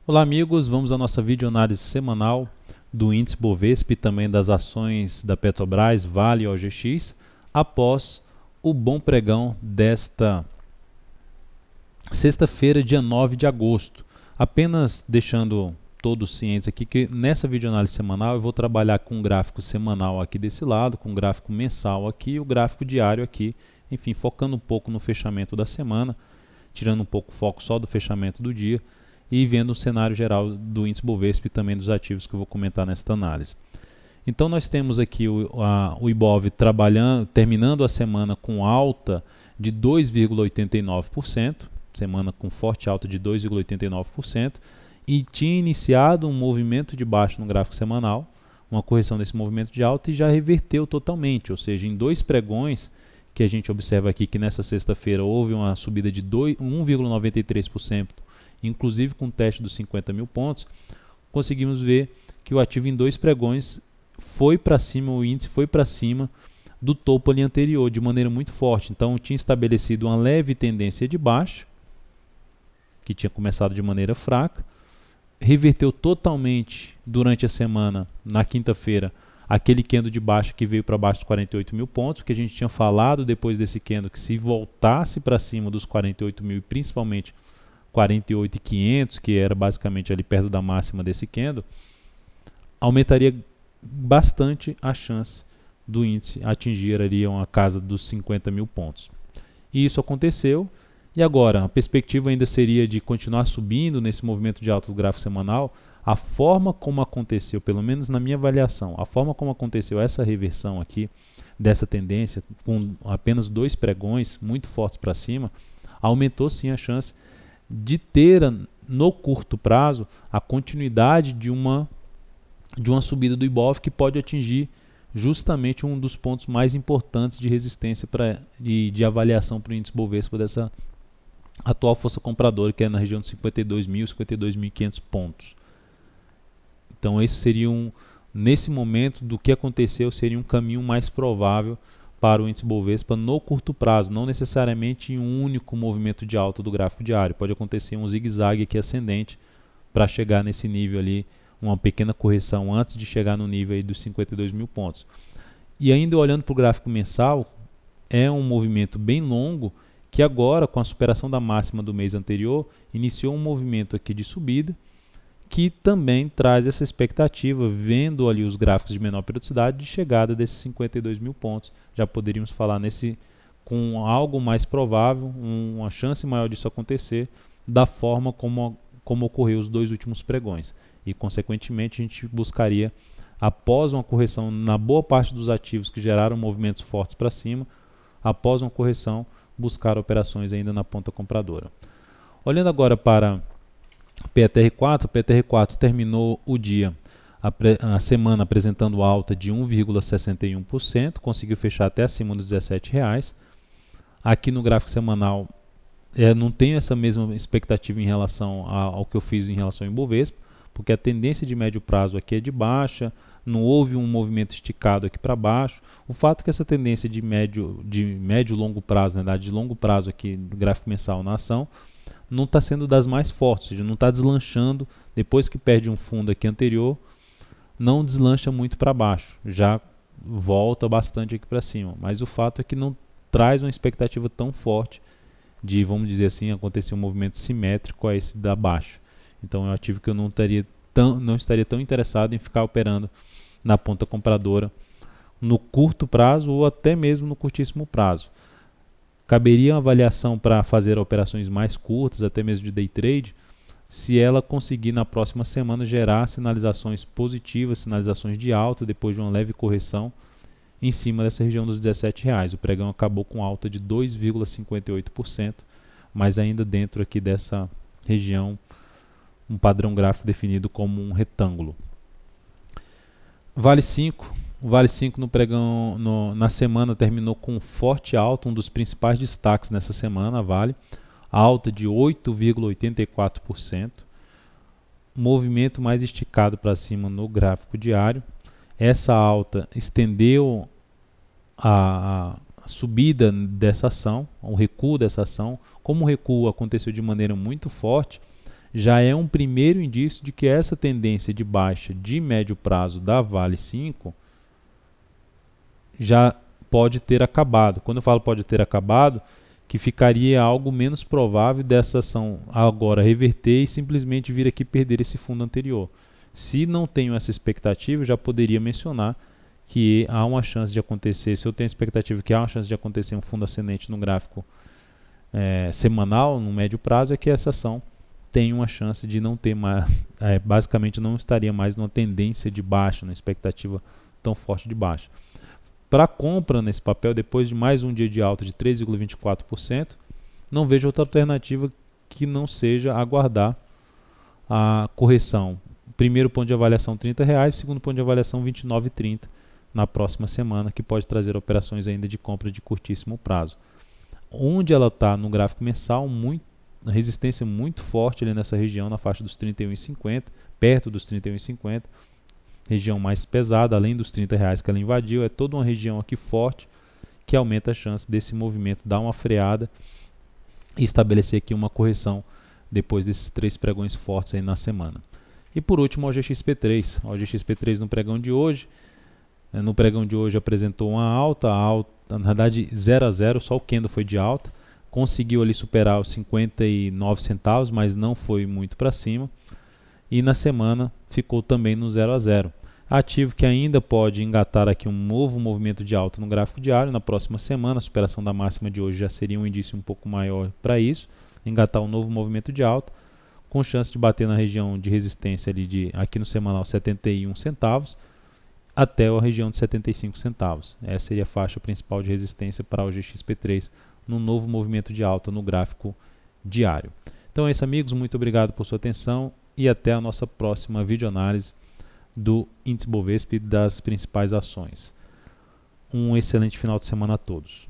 Olá amigos, vamos à nossa videoanálise semanal do índice Bovespa e também das ações da Petrobras, Vale e OGX, após o bom pregão desta sexta-feira, dia 9 de agosto. Apenas deixando todos cientes aqui que nessa videoanálise semanal eu vou trabalhar com um gráfico semanal aqui desse lado, com um gráfico mensal aqui e o gráfico diário aqui, enfim, focando um pouco no fechamento da semana, tirando um pouco o foco só do fechamento do dia, e vendo o cenário geral do índice Bovespa e também dos ativos que eu vou comentar nesta análise. Então nós temos aqui o Ibov terminando a semana com alta de 2,89%, semana com forte alta de 2,89%, e tinha iniciado um movimento de baixa no gráfico semanal, uma correção desse movimento de alta e já reverteu totalmente, ou seja, em dois pregões que a gente observa aqui que nessa sexta-feira houve uma subida de 1,93%, inclusive com o teste dos 50 mil pontos, conseguimos ver que o ativo em dois pregões foi para cima, o índice foi para cima do topo ali anterior, de maneira muito forte. Então tinha estabelecido uma leve tendência de baixa, que tinha começado de maneira fraca, reverteu totalmente durante a semana, na quinta-feira, aquele candle de baixa que veio para baixo dos 48 mil pontos, que a gente tinha falado depois desse candle, que se voltasse para cima dos 48 mil e principalmente 48.500, que era basicamente ali perto da máxima desse candle, aumentaria bastante a chance do índice atingir ali uma casa dos 50 mil pontos. E isso aconteceu, e agora a perspectiva ainda seria de continuar subindo nesse movimento de alta do gráfico semanal. A forma como aconteceu, pelo menos na minha avaliação, a forma como aconteceu essa reversão aqui, dessa tendência, com apenas dois pregões muito fortes para cima, aumentou sim a chance de ter no curto prazo a continuidade de uma subida do Ibov que pode atingir justamente um dos pontos mais importantes de resistência e de avaliação para o índice Bovespa dessa atual força compradora, que é na região de 52.000, 52.500 pontos. Então esse seria nesse momento do que aconteceu, seria um caminho mais provável para o índice Bovespa no curto prazo, não necessariamente em um único movimento de alta do gráfico diário. Pode acontecer um zigue-zague aqui ascendente para chegar nesse nível ali, uma pequena correção antes de chegar no nível aí dos 52 mil pontos. E ainda olhando para o gráfico mensal, é um movimento bem longo que agora, com a superação da máxima do mês anterior, iniciou um movimento aqui de subida, que também traz essa expectativa, vendo ali os gráficos de menor periodicidade, de chegada desses 52 mil pontos. Já poderíamos falar com algo mais provável, uma chance maior disso acontecer, da forma como ocorreu os dois últimos pregões. E, consequentemente, a gente buscaria, após uma correção na boa parte dos ativos que geraram movimentos fortes para cima, após uma correção, buscar operações ainda na ponta compradora. Olhando agora para PTR4, o PTR4 terminou o dia, a semana apresentando alta de 1,61%, conseguiu fechar até acima dos R$17. Aqui no gráfico semanal, não tenho essa mesma expectativa em relação ao que eu fiz em relação ao Ibovespa, porque a tendência de médio prazo aqui é de baixa, não houve um movimento esticado aqui para baixo. O fato é que essa tendência de médio e longo prazo, na verdade de longo prazo aqui do gráfico mensal na ação, não está sendo das mais fortes, ou seja, não está deslanchando, depois que perde um fundo aqui anterior, não deslancha muito para baixo, já volta bastante aqui para cima, mas o fato é que não traz uma expectativa tão forte de, vamos dizer assim, acontecer um movimento simétrico a esse da baixa. Então é um ativo que eu não estaria tão interessado em ficar operando na ponta compradora no curto prazo ou até mesmo no curtíssimo prazo. Caberia uma avaliação para fazer operações mais curtas, até mesmo de day trade, se ela conseguir na próxima semana gerar sinalizações positivas, sinalizações de alta depois de uma leve correção em cima dessa região dos R$17. O pregão acabou com alta de 2,58%, mas ainda dentro aqui dessa região, um padrão gráfico definido como um retângulo. Vale 5. O Vale 5 no pregão na semana terminou com forte alta, um dos principais destaques nessa semana, a Vale, alta de 8,84%, movimento mais esticado para cima no gráfico diário. Essa alta estendeu a subida dessa ação, o recuo dessa ação. Como o recuo aconteceu de maneira muito forte, já é um primeiro indício de que essa tendência de baixa de médio prazo da Vale 5 já pode ter acabado. Quando eu falo pode ter acabado, que ficaria algo menos provável dessa ação agora reverter e simplesmente vir aqui perder esse fundo anterior. Se não tenho essa expectativa, eu já poderia mencionar que há uma chance de acontecer, se eu tenho a expectativa que há uma chance de acontecer um fundo ascendente no gráfico semanal, no médio prazo, é que essa ação tem uma chance de não ter mais, basicamente não estaria mais numa tendência de baixa, numa expectativa tão forte de baixa. Para compra nesse papel, depois de mais um dia de alta de 3,24%, não vejo outra alternativa que não seja aguardar a correção. Primeiro ponto de avaliação R$30, segundo ponto de avaliação R$29,30 na próxima semana, que pode trazer operações ainda de compra de curtíssimo prazo. Onde ela está no gráfico mensal, resistência muito forte ali nessa região, na faixa dos 31,50, perto dos 31,50, região mais pesada, além dos R$30 que ela invadiu, é toda uma região aqui forte que aumenta a chance desse movimento dar uma freada e estabelecer aqui uma correção depois desses 3 pregões fortes aí na semana. E por último, o OGXP3. O OGXP3 no pregão de hoje apresentou uma alta, na verdade 0 a 0, só o candle foi de alta, conseguiu ali superar os 59 centavos, mas não foi muito para cima, e na semana ficou também no 0 a 0. Ativo que ainda pode engatar aqui um novo movimento de alta no gráfico diário na próxima semana, a superação da máxima de hoje já seria um indício um pouco maior para isso, engatar um novo movimento de alta, com chance de bater na região de resistência ali aqui no semanal 71 centavos, até a região de 75 centavos. Essa seria a faixa principal de resistência para o GXP3 no novo movimento de alta no gráfico diário. Então é isso, amigos, muito obrigado por sua atenção e até a nossa próxima videoanálise do índice Bovespa e das principais ações. Um excelente final de semana a todos.